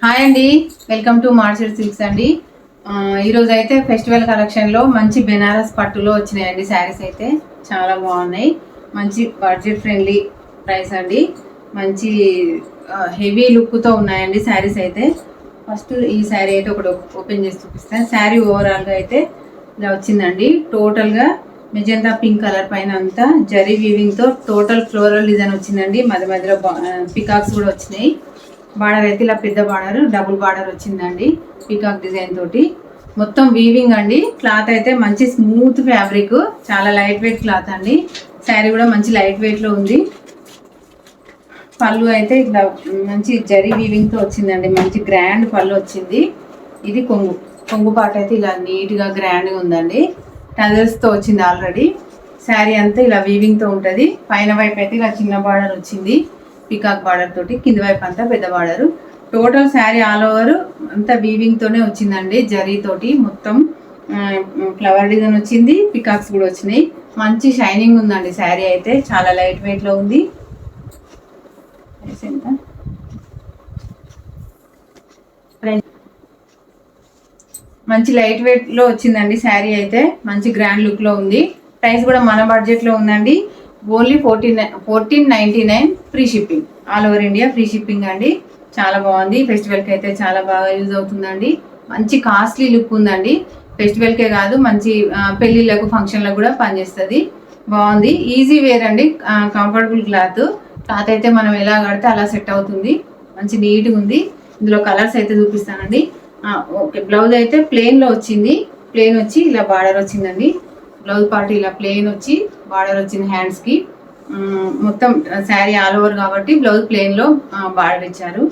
Hi అండి, welcome to మార్చెడ్ silks అండి. ఈరోజు అయితే ఫెస్టివల్ కలెక్షన్లో మంచి బెనారస్ పట్టులో వచ్చినాయండి. శారీస్ అయితే చాలా బాగున్నాయి. మంచి బడ్జెట్ ఫ్రెండ్లీ ప్రైస్ అండి. మంచి హెవీ లుక్తో ఉన్నాయండి శారీస్ అయితే. ఫస్ట్ ఈ శారీ అయితే ఒకటి ఓపెన్ చేసి చూపిస్తాను. శారీ ఓవరాల్గా అయితే ఇలా వచ్చిందండి. టోటల్గా మెజెంతా పింక్ కలర్ పైన అంతా జరీ వీవింగ్తో టోటల్ ఫ్లోరల్ డిజైన్ వచ్చిందండి. మధ్య మధ్యలో పికాక్స్ కూడా వచ్చినాయి. బార్డర్ అయితే ఇలా పెద్ద బార్డర్, డబుల్ బార్డర్ వచ్చిందండి పీకాక్ డిజైన్ తోటి. మొత్తం వీవింగ్ అండి. క్లాత్ అయితే మంచి స్మూత్ ఫ్యాబ్రిక్, చాలా లైట్ వెయిట్ క్లాత్ అండి. శారీ కూడా మంచి లైట్ వెయిట్ లో ఉంది. పళ్ళు అయితే ఇట్లా మంచి జరీ వీవింగ్ తో వచ్చిందండి. మంచి గ్రాండ్ పళ్ళు వచ్చింది. ఇది కొంగు పాట అయితే ఇలా నీట్ గా గ్రాండ్ గా ఉందండి. టజల్స్ తో వచ్చింది ఆల్రెడీ. శారీ అంతా ఇలా వీవింగ్ తో ఉంటది. పైన వైపు అయితే ఇలా చిన్న బార్డర్ వచ్చింది పికాక్ బార్డర్ తోటి, కింది వైపు అంతా పెద్ద border. Total sari all over అంతా వీవింగ్ తోనే వచ్చిందండి. జరీ తోటి మొత్తం ఫ్లవర్ డిజైన్ వచ్చింది. పికాక్స్ కూడా వచ్చినాయి. మంచి షైనింగ్ ఉందండి శారీ అయితే. చాలా లైట్ వెయిట్ లో ఉంది. మంచి లైట్ వెయిట్ లో వచ్చిందండి శారీ అయితే. మంచి గ్రాండ్ లుక్ లో ఉంది. ప్రైస్ కూడా మన బడ్జెట్ లో ఉందండి. Only 1499 free shipping. All over India free shipping అండి. చాలా బాగుంది. ఫెస్టివల్కి అయితే చాలా బాగా యూజ్ అవుతుందండి. మంచి కాస్ట్లీ లుక్ ఉందండి. ఫెస్టివల్కే కాదు, మంచి పెళ్ళిళ్ళకు ఫంక్షన్లకు కూడా పనిచేస్తుంది. బాగుంది. ఈజీ వేర్ అండి. కంఫర్టబుల్ క్లాత్ అయితే మనం ఎలా కడితే అలా సెట్ అవుతుంది. మంచి నీట్గా ఉంది. ఇందులో కలర్స్ అయితే చూపిస్తానండి. ఓకే, బ్లౌజ్ అయితే ప్లెయిన్లో వచ్చింది. ప్లెయిన్ వచ్చి ఇలా బార్డర్ వచ్చిందండి. బ్లౌజ్ పార్ట్ ఇలా ప్లెయిన్ వచ్చి బార్డర్ వచ్చింది హ్యాండ్స్కి. మొత్తం శారీ ఆల్ ఓవర్ కాబట్టి బ్లౌజ్ ప్లెయిన్లో బార్డర్ ఇచ్చారు.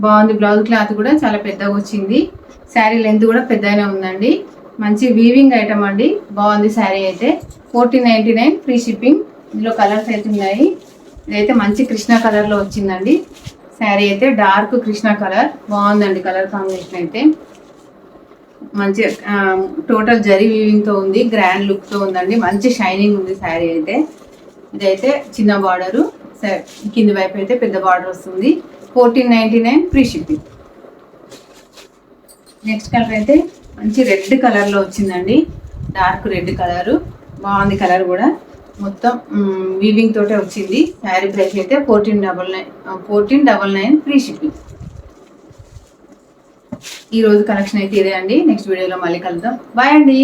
బాగుంది. బ్లౌజ్ క్లాత్ కూడా చాలా పెద్దగా వచ్చింది. శారీ లెంత్ కూడా పెద్దగానే ఉందండి. మంచి వీవింగ్ ఐటమ్ అండి. బాగుంది శారీ అయితే. 1499 ఫ్రీ షిప్పింగ్. ఇందులో కలర్స్ అయితే ఉన్నాయి. ఇదైతే మంచి కృష్ణ కలర్లో వచ్చిందండి. శారీ అయితే డార్క్ కృష్ణ కలర్. బాగుందండి కలర్ కాంబినేషన్ అయితే. మంచి టోటల్ జరీ వీవింగ్తో ఉంది. గ్రాండ్ లుక్తో ఉందండి. మంచి షైనింగ్ ఉంది శారీ అయితే. ఇదైతే చిన్న బార్డరు, కింది వైపు అయితే పెద్ద బార్డర్ వస్తుంది. 1499 ఫ్రీ షిప్పింగ్. నెక్స్ట్ కలర్ అయితే మంచి రెడ్ కలర్లో వచ్చిందండి. Dark red colour. బాగుంది కలర్ కూడా. మొత్తం వీవింగ్ తోటే వచ్చింది. శారీ ప్రైస్ అయితే 1499 ఫ్రీ షిప్పింగ్. ఈ రోజు కలెక్షన్ అయితే ఇదే అండి. నెక్స్ట్ వీడియోలో మళ్ళీ కలుద్దాం. బాయ్ అండి.